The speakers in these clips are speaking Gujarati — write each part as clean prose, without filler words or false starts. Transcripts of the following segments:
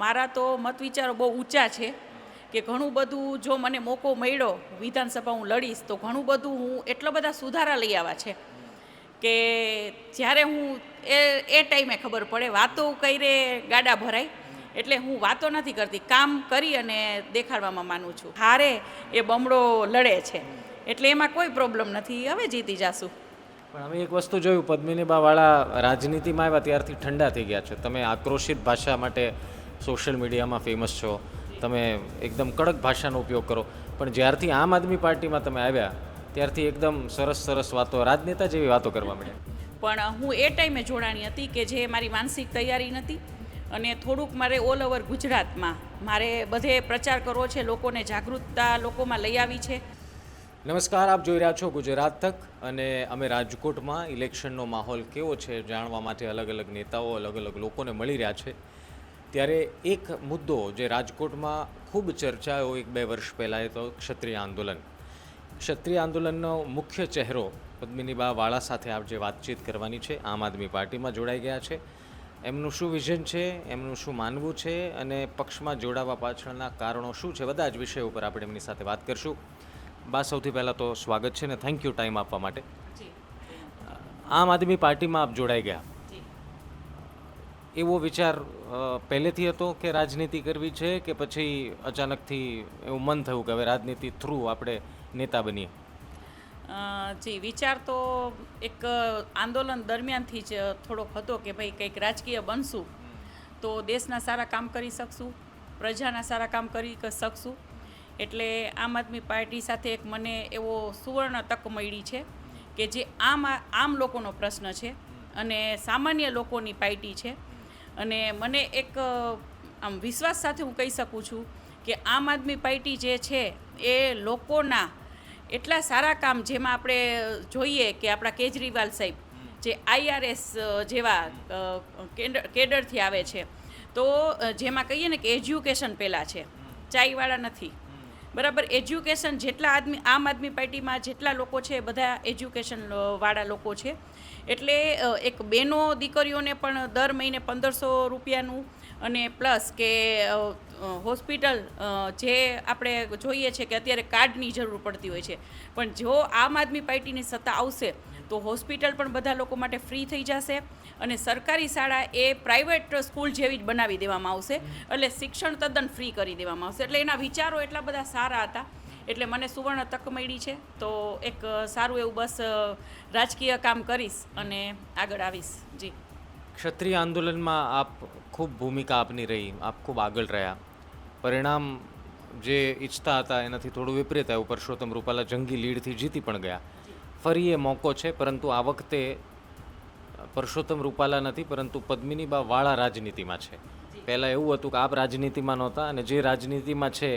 મારા તો મત વિચારો બહુ ઊંચા છે કે ઘણું બધું જો મને મોકો મળ્યો વિધાનસભા હું લડીશ તો ઘણું બધું હું એટલા બધા સુધારા લઈ આવ્યા છે કે જ્યારે હું એ ટાઈમે ખબર પડે વાતો કરે ગાડા ભરાય, એટલે હું વાતો નથી કરતી, કામ કરી અને દેખાડવામાં માનું છું. હારે એ બમણો લડે છે એટલે એમાં કોઈ પ્રોબ્લેમ નથી, હવે જીતી જાશું. પણ અમે એક વસ્તુ જોયું, પદ્મિનીબાવાળા રાજનીતિમાં આવ્યા ત્યારથી ઠંડા થઈ ગયા છે. તમે આક્રોશિત ભાષા માટે સોશિયલ મીડિયામાં ફેમસ છો, તમે એકદમ કડક ભાષાનો ઉપયોગ કરો, પણ જ્યારથી આમ આદમી પાર્ટીમાં તમે આવ્યા ત્યારથી એકદમ સરસ સરસ વાતો, રાજનેતા જેવી વાતો કરવા માંડ્યા. પણ હું એ ટાઈમે જોડાણી હતી કે જે મારી માનસિક તૈયારી નથી અને થોડુંક મારે ઓલ ઓવર ગુજરાતમાં મારે બધે પ્રચાર કરવો છે, લોકોને જાગૃતતા લોકોમાં લઈ આવી છે. નમસ્કાર, આપ જોઈ રહ્યા છો ગુજરાત તક અને અમે રાજકોટમાં ઇલેક્શનનો માહોલ કેવો છે જાણવા માટે અલગ અલગ નેતાઓ, અલગ અલગ લોકોને મળી રહ્યા છે. ત્યારે એક મુદ્દો જે રાજકોટમાં ખૂબ ચર્ચાયો 1-2 વર્ષ પહેલાં, એ તો ક્ષત્રિય આંદોલન. ક્ષત્રિય આંદોલનનો મુખ્ય ચહેરો પદ્મિનીબા વાળા સાથે આપ જે વાતચીત કરવાની છે, આમ આદમી પાર્ટીમાં જોડાઈ ગયા છે. એમનું શું વિઝન છે, એમનું શું માનવું છે અને પક્ષમાં જોડાવા પાછળના કારણો શું છે, બધા જ વિષયો ઉપર આપણે એમની સાથે વાત કરશું. બા, સૌથી પહેલાં તો સ્વાગત છે ને થેન્ક યુ ટાઈમ આપવા માટે. આમ આદમી પાર્ટીમાં આપ જોડાઈ ગયા, એવો વિચાર પહેલેથી હતો કે રાજનીતિ કરવી છે કે પછી અચાનકથી એવું મન થયું કે હવે રાજનીતિ થ્રુ આપણે નેતા બનીએ? જી, વિચાર તો એક આંદોલન દરમિયાનથી જ થોડોક હતો કે ભાઈ કંઈક રાજકીય બનશું તો દેશના સારા કામ કરી શકશું, પ્રજાના સારા કામ કરી શકશું. એટલે આમ આદમી પાર્ટી સાથે એક મને એવો સુવર્ણ તક મળી છે કે જે આમ લોકોનો પ્રશ્ન છે અને સામાન્ય લોકોની પાર્ટી છે. અને મને એક આમ વિશ્વાસ સાથે હું કહી શકું છું કે આમ આદમી પાર્ટી જે છે એ લોકોના એટલા સારા કામ, જેમાં આપણે જોઈએ કે આપણા કેજરીવાલ સાહેબ જે IRS જેવા કેડરથી આવે છે, તો જેમાં કહીએ ને કે એજ્યુકેશન પહેલાં છે, ચાયવાળા નથી. બરાબર, એજ્યુકેશન જેટલા આમ આદમી પાર્ટીમાં જેટલા લોકો છે બધા એજ્યુકેશન વાળા લોકો છે. એટલે એક બેનો દીકરીઓને પણ દર મહિને 1500 રૂપિયાનું અને પ્લસ કે હોસ્પિટલ જે આપણે જોઈએ છે કે અત્યારે કાર્ડની જરૂર પડતી હોય છે, પણ જો આમ આદમી પાર્ટીની સત્તા આવશે તો હોસ્પિટલ પણ બધા લોકો માટે ફ્રી થઈ જશે અને સરકારી શાળા એ પ્રાઇવેટ સ્કૂલ જેવી જ બનાવી દેવામાં આવશે, એટલે શિક્ષણ તદ્દન ફ્રી કરી દેવામાં આવશે. એટલે એના વિચારો એટલા બધા સારા હતા એટલે મને સુવર્ણ તક મળી છે. તો એક સારું એવું બસ રાજકીય કામ કરીશ અને આગળ આવીશ. જી, ક્ષત્રિય આંદોલનમાં આપ ખૂબ ભૂમિકા આપની રહી, આપ ખૂબ આગળ રહ્યા. પરિણામ જે ઈચ્છતા હતા એનાથી થોડું વિપરીત આવ્યું. પરસોત્તમ રૂપાલા જંગી લીડથી જીતી પણ ગયા. ફરી એ મોકો છે, પરંતુ આ વખતે પરસોત્તમ રૂપાલા નથી પરંતુ પદ્મિનીબા વાળા રાજનીતિમાં છે. પહેલાં એવું હતું કે આપ રાજનીતિમાં નહોતા અને જે રાજનીતિમાં છે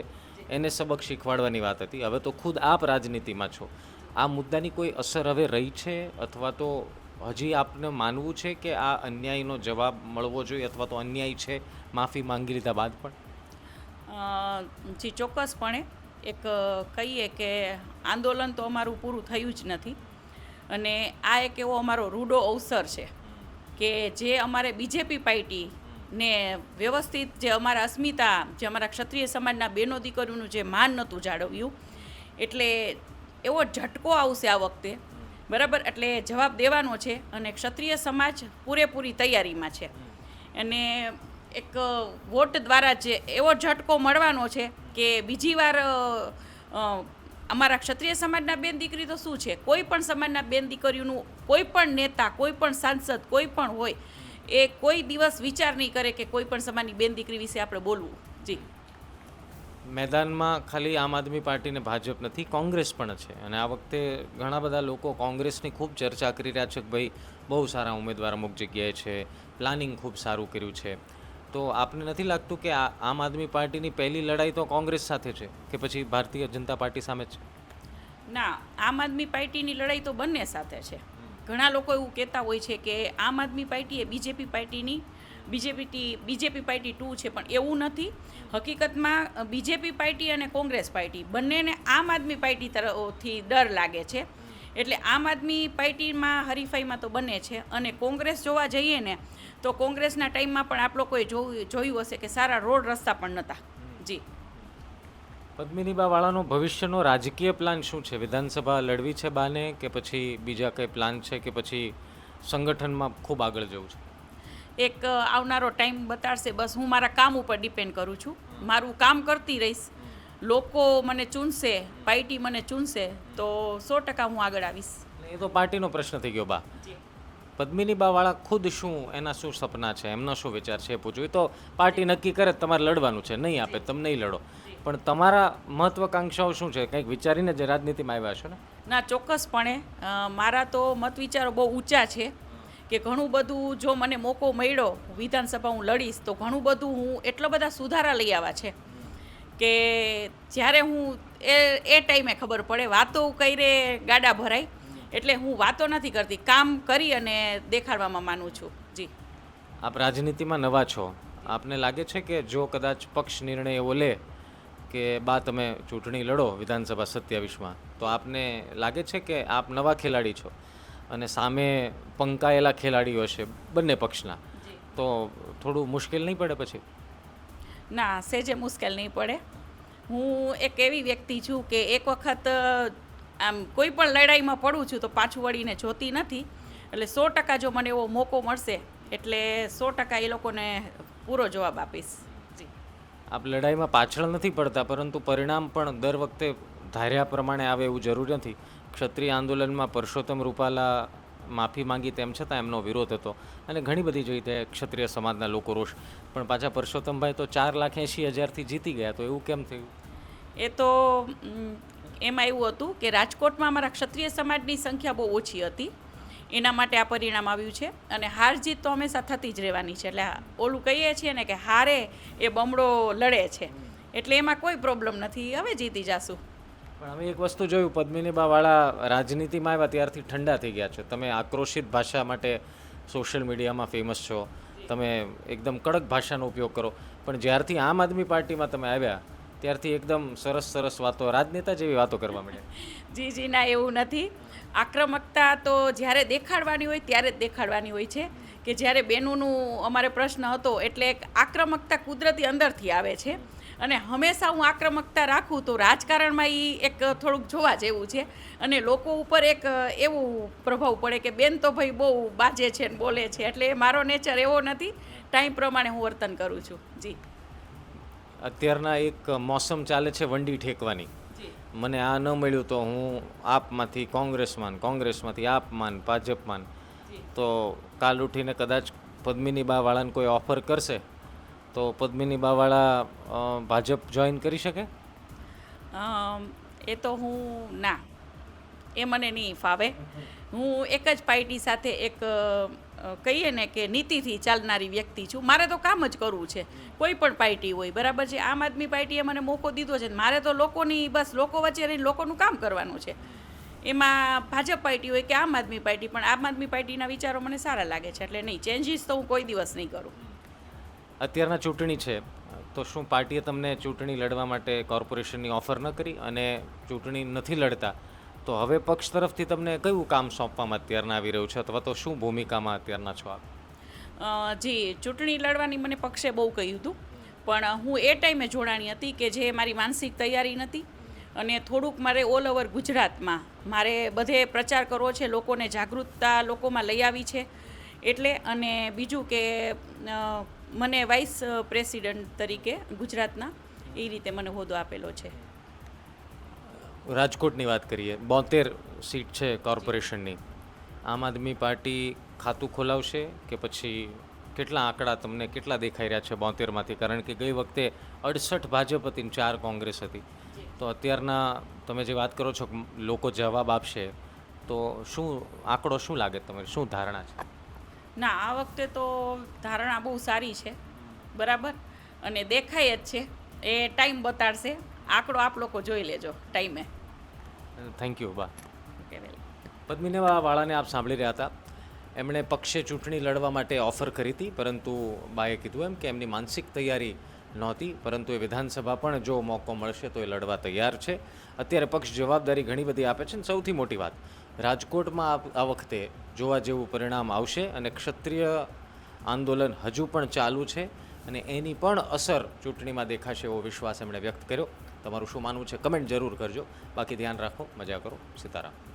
એને સબક શીખવાડવાની વાત હતી. હવે તો ખુદ આપ રાજનીતિમાં છો. આ મુદ્દાની કોઈ અસર હવે રહી છે અથવા તો હજી આપને માનવું છે કે આ અન્યાયનો જવાબ મળવો જોઈએ અથવા તો અન્યાય છે માફી માંગી લીધા બાદ પણ? જી, ચોક્કસપણે એક કહીએ કે આંદોલન તો અમારું પૂરું થયું જ નથી અને આ એક એવો અમારો રૂડો અવસર છે કે જે અમારે બીજેપી પાર્ટીને વ્યવસ્થિત જે અમારા અસ્મિતા, જે અમારા ક્ષત્રિય સમાજના બેનો દીકરીઓનું જે માન નહોતું જાળવ્યું, એટલે એવો ઝટકો આવશે આ વખતે. બરાબર, એટલે જવાબ દેવાનો છે અને ક્ષત્રિય સમાજ પૂરેપૂરી તૈયારીમાં છે અને એક વોટ દ્વારા જે એવો ઝટકો મળવાનો છે કે બીજી વાર અમારા ક્ષત્રિય સમાજના બેન દીકરી તો શું છે, કોઈ પણ સમાજના બેન દીકરીઓનું કોઈ પણ નેતા, કોઈ પણ સાંસદ, કોઈ પણ હોય એ કોઈ દિવસ વિચાર નહીં કરે કે કોઈ પણ સમાજની બેન દીકરી વિશે આપણે બોલવું. જી, મેદાનમાં ખાલી આમ આદમી પાર્ટી ને ભાજપ નથી, કોંગ્રેસ પણ છે અને આ વખતે ઘણા બધા લોકો કોંગ્રેસની ખૂબ ચર્ચા કરી રહ્યા છે કે ભાઈ બહુ સારા ઉમેદવાર અમુક જગ્યાએ છે, પ્લાનિંગ ખૂબ સારું કર્યું છે. તો આપને નથી લાગતું કે આમ આદમી પાર્ટીની પહેલી લડાઈ તો કોંગ્રેસ સાથે છે કે પછી ભારતીય જનતા પાર્ટી સામે છે? ના, આમ આદમી પાર્ટીની લડાઈ તો બંને સાથે છે. ઘણા લોકો એવું કહેતા હોય છે કે આમ આદમી પાર્ટી એ બીજેપી પાર્ટી 2 છે, પણ એવું નથી. હકીકતમાં બીજેપી પાર્ટી અને કોંગ્રેસ પાર્ટી બંનેને આમ આદમી પાર્ટી તરફથી ડર લાગે છે એટલે આમ આદમી પાર્ટીમાં હરીફાઈમાં તો બને છે, અને કોંગ્રેસ જોવા જઈએ ને તો કોંગ્રેસના ટાઈમમાં પણ આપ લોકોએ જોયું હશે કે સારા રોડ રસ્તા પણ નહોતા. જી. પદ્મિનીબા વાળાનો ભવિષ્યનો રાજકીય પ્લાન શું છે? વિધાનસભા લડવી છે બાને, કે પછી બીજા કંઈ પ્લાન છે, કે પછી સંગઠનમાં ખૂબ આગળ જવું છે? એક આવનારો ટાઈમ બતાડશે. બસ હું મારા કામ ઉપર ડિપેન્ડ કરું છું, મારું કામ કરતી રહીશ. લોકો મને ચૂનશે, પાર્ટી મને ચૂનશે તો 100% હું આગળ આવીશ. એ તો પાર્ટીનો પ્રશ્ન થઈ ગયો બા. પદ્મિનીબા વાળા ખુદ શું, એના શું સપના છે, એમનો શું વિચાર છે એ પૂછ્યું. એ તો પાર્ટી નક્કી કરે તમારે લડવાનું છે, નહીં આપે તમે નહીં લડો. પણ તમારા મહત્વાકાંક્ષાઓ શું છે? કંઈક વિચારીને જે રાજનીતિમાં આવ્યા છો ને? ના, ચોક્કસપણે મારા તો મત વિચારો બહુ ઊંચા છે કે ઘણું બધું જો મને મોકો મળ્યો વિધાનસભા હું લડીશ તો ઘણું બધું હું એટલા બધા સુધારા લઈ આવ્યા છે કે જ્યારે હું એ ટાઈમે ખબર પડે. વાતો કરે ગાડા ભરાય, એટલે હું વાતો નથી કરતી, કામ કરી અને દેખાડવામાં માનું છું. જી. આપ રાજનીતિમાં નવા છો, આપને લાગે છે કે જો કદાચ પક્ષ નિર્ણય એવો લે કે બા તમે ચૂંટણી લડો વિધાનસભા 27માં, તો આપને લાગે છે કે આપ નવા ખેલાડી છો અને સામે પંકાયેલા ખેલાડીઓ છે બંને પક્ષના, તો થોડું મુશ્કેલ નહીં પડે પછી? ના, સેજે મુશ્કેલ નહીં પડે. હું એક એવી વ્યક્તિ છું કે એક વખત આમ કોઈ પણ લડાઈમાં પડું છું તો પાછું વળીને જોતી નથી. એટલે 100% જો મને એવો મોકો મળશે એટલે 100% એ લોકોને પૂરો જવાબ આપીશ. જી. આપ લડાઈમાં પાછળ નથી પડતા, પરંતુ પરિણામ પણ દર વખતે ધાર્યા પ્રમાણે આવે એવું જરૂરી નથી. ક્ષત્રિય આંદોલનમાં પરસોત્તમ રૂપાલા માફી માંગી તેમ છતાં એમનો વિરોધ હતો અને ઘણી બધી જોઈ તે ક્ષત્રિય સમાજના લોકો રોષ. પણ પાછા પરસોત્તમભાઈ તો 4,80,000થી જીતી ગયા, તો એવું કેમ થયું? એ તો એમાં એવું હતું કે રાજકોટમાં અમારા ક્ષત્રિય સમાજની સંખ્યા બહુ ઓછી હતી, એના માટે આ પરિણામ આવ્યું છે. અને હાર જીત તો હંમેશા થતી જ રહેવાની છે. એટલે ઓલું કહીએ છીએ ને કે હારે એ બમણો લડે છે, એટલે એમાં કોઈ પ્રોબ્લેમ નથી. હવે જીતી જાશું. પણ અમે એક વસ્તુ જોયું, પદ્મિનીબા વાળા રાજનીતિમાં આવ્યા ત્યારથી ઠંડા થઈ ગયા છે. તમે આક્રોશિત ભાષા માટે સોશિયલ મીડિયામાં ફેમસ છો, તમે એકદમ કડક ભાષાનો ઉપયોગ કરો. પણ જ્યારથી આમ આદમી પાર્ટીમાં તમે આવ્યા ત્યારથી એકદમ સરસ સરસ વાતો, રાજનેતા જેવી વાતો કરવા માંડ્યા. જી જી, ના એવું નથી. આક્રમકતા તો જ્યારે દેખાડવાની હોય ત્યારે જ દેખાડવાની હોય છે. કે જ્યારે બેનોનું અમારે પ્રશ્ન હતો એટલે એક આક્રમકતા કુદરતી અંદરથી આવે છે, અને હંમેશા હું આક્રમકતા રાખું તો રાજકારણમાં એ એક થોડુંક જોવા જેવું છે, અને લોકો ઉપર એક એવું પ્રભાવ પડે કે બેન તો ભાઈ બહુ બાજે છે ને બોલે છે. એટલે મારો નેચર એવો નથી. ટાઈમ પ્રમાણે હું વર્તન કરું છું. જી. અત્યારના એક મોસમ ચાલે છે વંડી ઠેકવાની. મને આ ન મળ્યું તો હું આપમાંથી કોંગ્રેસમાં, કોંગ્રેસમાંથી આપમાં, ભાજપમાં. તો કાલ ઉઠીને કદાચ પદ્મિનીબા વાળાને કોઈ ઓફર કરશે તો પદ્મિનીબા વાળા ભાજપ જોઈન કરી શકે? એ તો હું ના, એ મને નહીં ફાવે. હું એક જ પાર્ટી સાથે એક કહીએ ને કે નીતિથી ચાલનારી વ્યક્તિ છું. મારે તો કામ જ કરવું છે, કોઈ પણ પાર્ટી હોય, બરાબર છે. આમ આદમી પાર્ટીએ મને મોકો દીધો છે, મારે તો લોકોની બસ લોકો વચ્ચે રહીને લોકોનું કામ કરવાનું છે. એમાં ભાજપ પાર્ટી હોય કે આમ આદમી પાર્ટી, પણ આમ આદમી પાર્ટીના વિચારો મને સારા લાગે છે, એટલે નહીં, ચેન્જીસ તો હું કોઈ દિવસ નહીં કરું. અત્યારના ચૂંટણી છે તો શું પાર્ટીએ તમને ચૂંટણી લડવા માટે કોર્પોરેશનની ઓફર ન કરી? અને ચૂંટણી નથી લડતા તો હવે પક્ષ તરફથી તમને કયું કામ સોંપવામાં અત્યારના આવી રહ્યું છે, અથવા તો શું ભૂમિકામાં અત્યારના છો આપ? જી, ચૂંટણી લડવાની મને પક્ષે બહુ કહ્યું હતું, પણ હું એ ટાઈમે જોડાણી હતી કે જે મારી માનસિક તૈયારી નથી, અને થોડુંક મારે ઓલ ઓવર ગુજરાતમાં મારે બધે પ્રચાર કરવો છે, લોકોને જાગૃતતા લોકોમાં લઈ આવી છે એટલે. અને બીજું કે મને વાઇસ પ્રેસિડેન્ટ તરીકે ગુજરાતના એ રીતે મને હોદ્દો આપેલો છે. રાજકોટની વાત કરીએ, 72 સીટ છે કોર્પોરેશનની. આમ આદમી પાર્ટી ખાતું ખોલાવશે કે પછી કેટલા આંકડા તમને કેટલા દેખાઈ રહ્યા છે 72માંથી? કારણ કે ગઈ વખતે 68 ભાજપ હતી, 4 કોંગ્રેસ હતી. તો અત્યારના તમે જે વાત કરો છો લોકો જવાબ આપશે તો શું આંકડો શું લાગે તમારી, શું ધારણા છે? ના, આ વખતે તો ધારણા બહુ સારી છે, બરાબર, અને દેખાય જ છે. એ ટાઈમ બતાડશે. આંકડો આપ લોકો જોઈ લેજો ટાઈમે. થેન્ક યુ બા. ઓકે, વેલ. પદ્મિનીબા વાળાને આપ સાંભળી રહ્યા હતા. એમણે પક્ષે ચૂંટણી લડવા માટે ઓફર કરી હતી, પરંતુ બાએ કીધું એમ કે એમની માનસિક તૈયારી નહોતી, પરંતુ એ વિધાનસભા પણ જો મોકો મળશે તો એ લડવા તૈયાર છે. અત્યારે પક્ષ જવાબદારી ઘણી બધી આપે છે, અને સૌથી મોટી વાત રાજકોટમાં આ વખતે જોવા જેવું પરિણામ આવશે અને ક્ષત્રિય આંદોલન હજુ પણ ચાલુ છે અને એની પણ અસર ચૂંટણીમાં દેખાશે એવો વિશ્વાસ એમણે વ્યક્ત કર્યો. તમારું શું માનવું છે કમેન્ટ જરૂર કરજો. બાકી ધ્યાન રાખો, મજા કરો. સીતારામ.